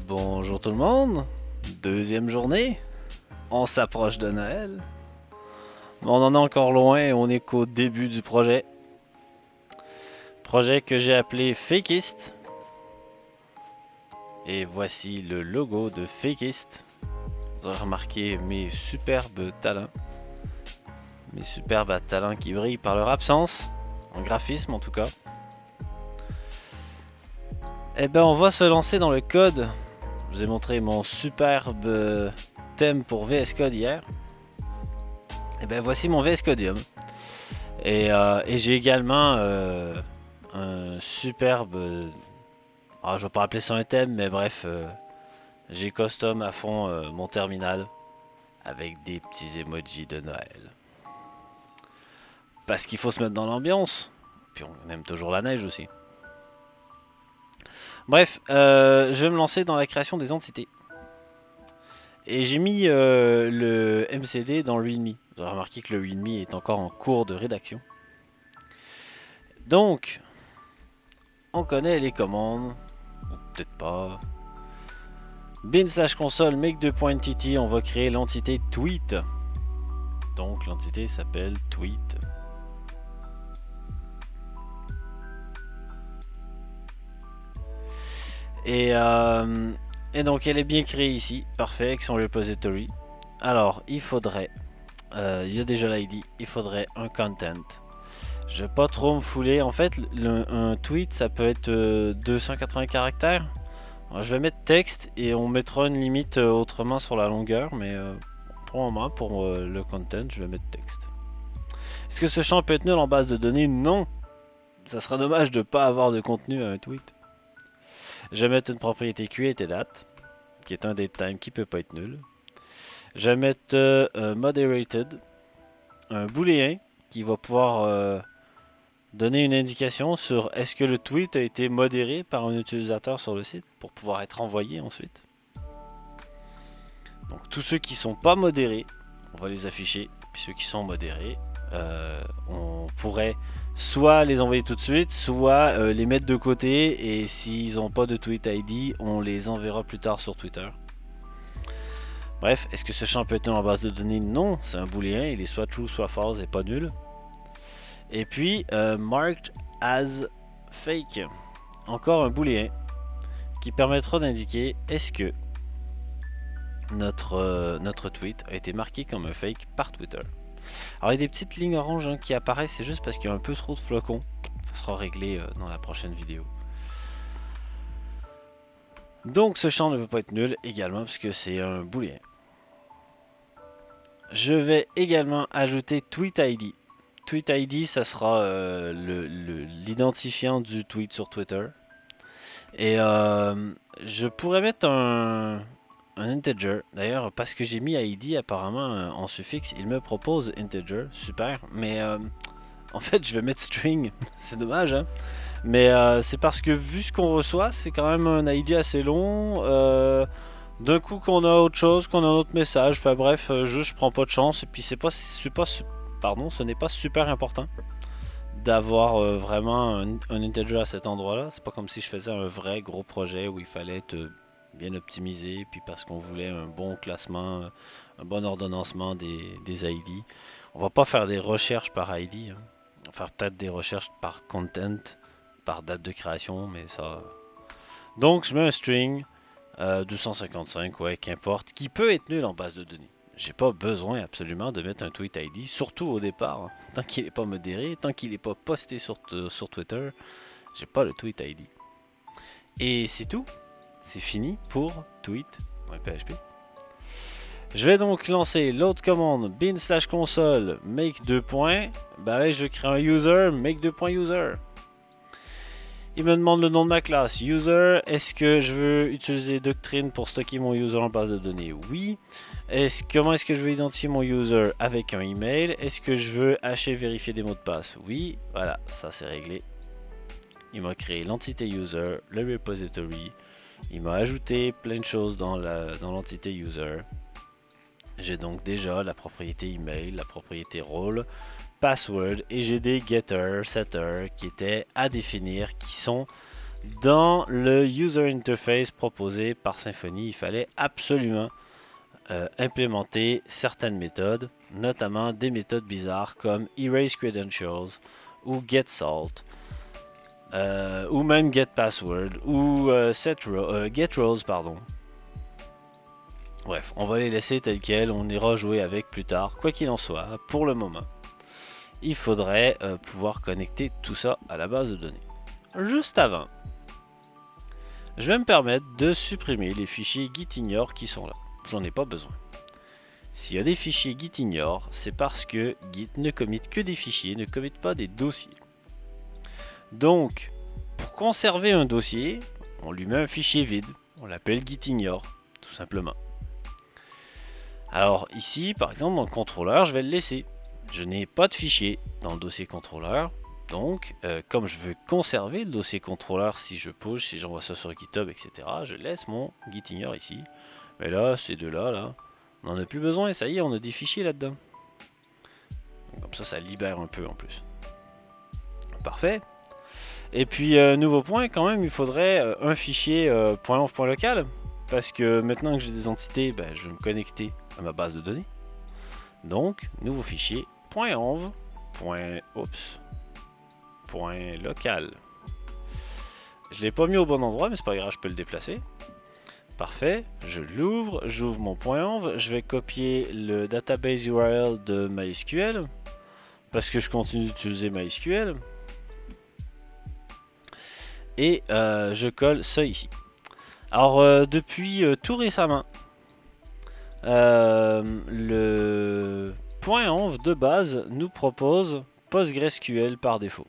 Bonjour tout le monde, deuxième journée, on s'approche de Noël. On en est encore loin, on est qu'au début du projet. Projet que j'ai appelé Fakeist. Et voici le logo de Fakeist. Vous aurez remarqué mes superbes talents. Mes superbes talents qui brillent par leur absence, en graphisme en tout cas. Eh ben on va se lancer dans le code. Je vous ai montré mon superbe thème pour VS Code hier. Et ben voici mon VS Codium. Et j'ai également un superbe... je vais pas appeler ça un thème, mais bref, j'ai custom à fond mon terminal avec des petits emojis de Noël. Parce qu'il faut se mettre dans l'ambiance. Puis on aime toujours la neige aussi. Bref, je vais me lancer dans la création des entités. Et j'ai mis le MCD dans le README. Vous aurez remarqué que le README est encore en cours de rédaction. Donc, on connaît les commandes. Ou peut-être pas. bin/console make2.entity, on va créer l'entité tweet. Donc l'entité s'appelle tweet. Et donc elle est bien créée ici, parfait, avec son repository. Alors il faudrait, il y a déjà l'ID, il faudrait un content. Je vais pas trop me fouler, en fait un tweet ça peut être 280 caractères. Alors, je vais mettre texte et on mettra une limite autrement sur la longueur, mais pour le moment, pour le content, je vais mettre texte. Est-ce que ce champ peut être nul en base de données? Non. Ça sera dommage de ne pas avoir de contenu à un tweet. Je vais mettre une propriété create et date, qui est un datetime qui peut pas être nul. Je vais mettre moderated, un booléen qui va pouvoir donner une indication sur est-ce que le tweet a été modéré par un utilisateur sur le site pour pouvoir être envoyé ensuite. Donc tous ceux qui sont pas modérés, on va les afficher. Puis ceux qui sont modérés, on pourrait soit les envoyer tout de suite, soit les mettre de côté. Et s'ils n'ont pas de tweet ID, on les enverra plus tard sur Twitter. Bref, est-ce que ce champ peut être nul en base de données? Non, c'est un booléen, il est soit true, soit false et pas nul. Et puis, marked as fake, encore un booléen qui permettra d'indiquer est-ce que notre tweet a été marqué comme un fake par Twitter. Alors il y a des petites lignes oranges qui apparaissent, c'est juste parce qu'il y a un peu trop de flocons. Ça sera réglé dans la prochaine vidéo. Donc ce champ ne peut pas être nul également puisque c'est un booléen. Je vais également ajouter tweet ID. Tweet ID, ça sera l'identifiant du tweet sur Twitter. Et je pourrais mettre un integer. D'ailleurs, parce que j'ai mis ID apparemment en suffixe, il me propose integer. Super. Mais en fait, je vais mettre string. C'est dommage, hein. Mais c'est parce que vu ce qu'on reçoit, c'est quand même un ID assez long. D'un coup qu'on a autre chose, qu'on a un autre message. Enfin bref, juste je prends pas de chance. Et puis ce n'est pas super important d'avoir vraiment un integer à cet endroit-là. C'est pas comme si je faisais un vrai gros projet où il fallait être bien optimisé, puis parce qu'on voulait un bon classement, un bon ordonnancement des ID. On va pas faire des recherches par ID, hein. On va faire peut-être des recherches par content, par date de création, mais ça... Donc je mets un string 255, ouais, qu'importe, qui peut être nul en base de données. J'ai pas besoin absolument de mettre un tweet ID, surtout au départ, hein. Tant qu'il n'est pas modéré, tant qu'il n'est pas posté sur Twitter, j'ai pas le tweet ID. Et c'est tout. C'est fini pour tweet.php. Je vais donc lancer l'autre commande bin/console make 2. Bah ouais, je crée un user make 2.user. Il me demande le nom de ma classe user. Est-ce que je veux utiliser Doctrine pour stocker mon user en base de données? Oui. Comment est-ce que je veux identifier mon user? Avec un email. Est-ce que je veux hacher vérifier des mots de passe? Oui. Voilà, ça c'est réglé. Il m'a créé l'entité user, le repository. Il m'a ajouté plein de choses dans l'entité user. J'ai donc déjà la propriété email, la propriété role, password et j'ai des getter, setter qui étaient à définir, qui sont Dans le user interface proposé par Symfony, il fallait absolument implémenter certaines méthodes, notamment des méthodes bizarres comme erase credentials ou get salt, ou même get password ou get rows, pardon. Bref, on va les laisser telles quelles, on ira jouer avec plus tard. Quoi qu'il en soit, pour le moment, il faudrait pouvoir connecter tout ça à la base de données. Juste avant, je vais me permettre de supprimer les fichiers gitignore qui sont là. J'en ai pas besoin. S'il y a des fichiers gitignore, c'est parce que Git ne commit que des fichiers, ne commit pas des dossiers. Donc, pour conserver un dossier, on lui met un fichier vide, on l'appelle gitignore, tout simplement. Alors ici, par exemple, dans le contrôleur, je vais le laisser. Je n'ai pas de fichier dans le dossier contrôleur. Donc, comme je veux conserver le dossier contrôleur, si je push, si j'envoie ça sur GitHub, etc., je laisse mon gitignore ici. Mais là, ces deux-là, là, on n'en a plus besoin. Ça y est, on a des fichiers là-dedans. Comme ça, ça libère un peu en plus. Parfait. Et puis, nouveau point, quand même, il faudrait un fichier .env.local. Parce que maintenant que j'ai des entités, ben, je vais me connecter à ma base de données. Donc, nouveau fichier .env. .local. Je ne l'ai pas mis au bon endroit, mais c'est pas grave, je peux le déplacer. Parfait, je l'ouvre, j'ouvre mon .env, je vais copier le database URL de MySQL, parce que je continue d'utiliser MySQL. Et je colle ça ici. Alors, depuis tout récemment, le .env de base nous propose PostgreSQL par défaut.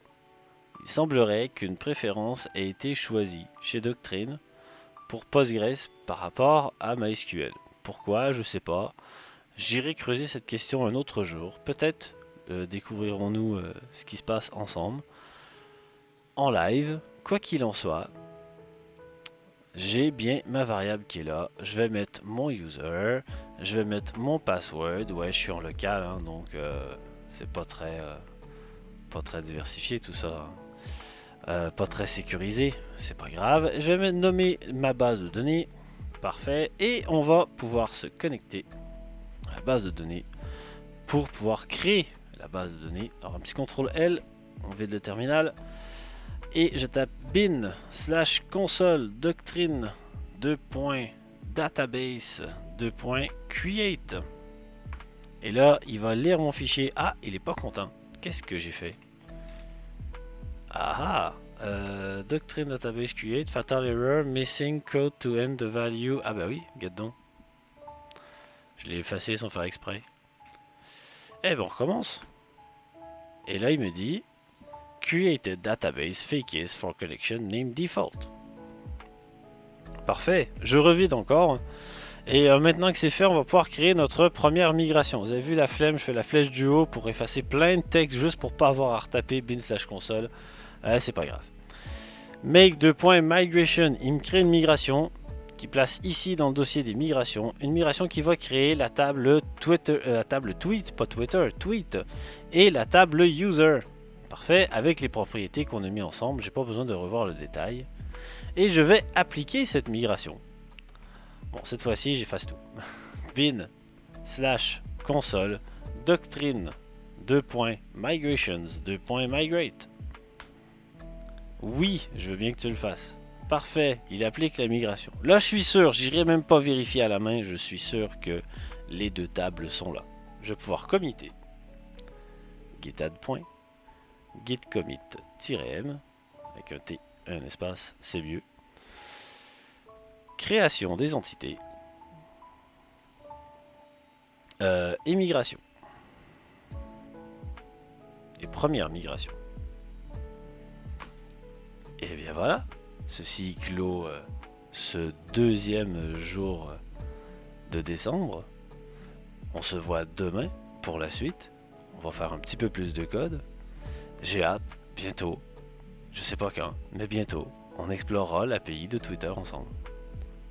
Il semblerait qu'une préférence ait été choisie chez Doctrine pour Postgres par rapport à MySQL. Pourquoi? Je sais pas. J'irai creuser cette question un autre jour. Peut-être découvrirons-nous ce qui se passe ensemble en live. Quoi qu'il en soit, j'ai bien ma variable qui est là. Je vais mettre mon user, je vais mettre mon password. Ouais, je suis en local, hein, donc c'est pas très diversifié tout ça. Pas très sécurisé, c'est pas grave. Je vais nommer ma base de données. Parfait. Et on va pouvoir se connecter à la base de données pour pouvoir créer la base de données. Alors un petit CTRL L, on vide le terminal. Et je tape bin / console doctrine database create. Et là, il va lire mon fichier. Ah, il est pas content. Qu'est-ce que j'ai fait? Ah Doctrine database create, fatal error, missing code to end the value. Ah bah oui, get donc. Je l'ai effacé sans faire exprès. Eh ben on recommence. Et là il me dit created database fake is for collection name default. Parfait, je revide encore. Et maintenant que c'est fait, on va pouvoir créer notre première migration. Vous avez vu la flemme, je fais la flèche du haut pour effacer plein de texte juste pour pas avoir à retaper bin / console. C'est pas grave. Make .migration, il me crée une migration qui place ici dans le dossier des migrations. Une migration qui va créer la table Twitter, tweet, et la table user. Parfait, avec les propriétés qu'on a mis ensemble, j'ai pas besoin de revoir le détail. Et je vais appliquer cette migration. Bon, cette fois-ci, j'efface tout. bin / console doctrine migrations migrate. Oui, je veux bien que tu le fasses. Parfait, il applique la migration. Là, je suis sûr, j'irai même pas vérifier à la main, je suis sûr que les deux tables sont là. Je vais pouvoir committer. Git add point, git commit-m, avec un T, un espace, c'est mieux. Création des entités. Et migration. Et première migration. Et bien voilà, ceci clôt ce deuxième jour de décembre. On se voit demain pour la suite. On va faire un petit peu plus de code. J'ai hâte, bientôt, je sais pas quand, mais bientôt, on explorera l'API de Twitter ensemble.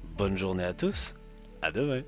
Bonne journée à tous, à demain.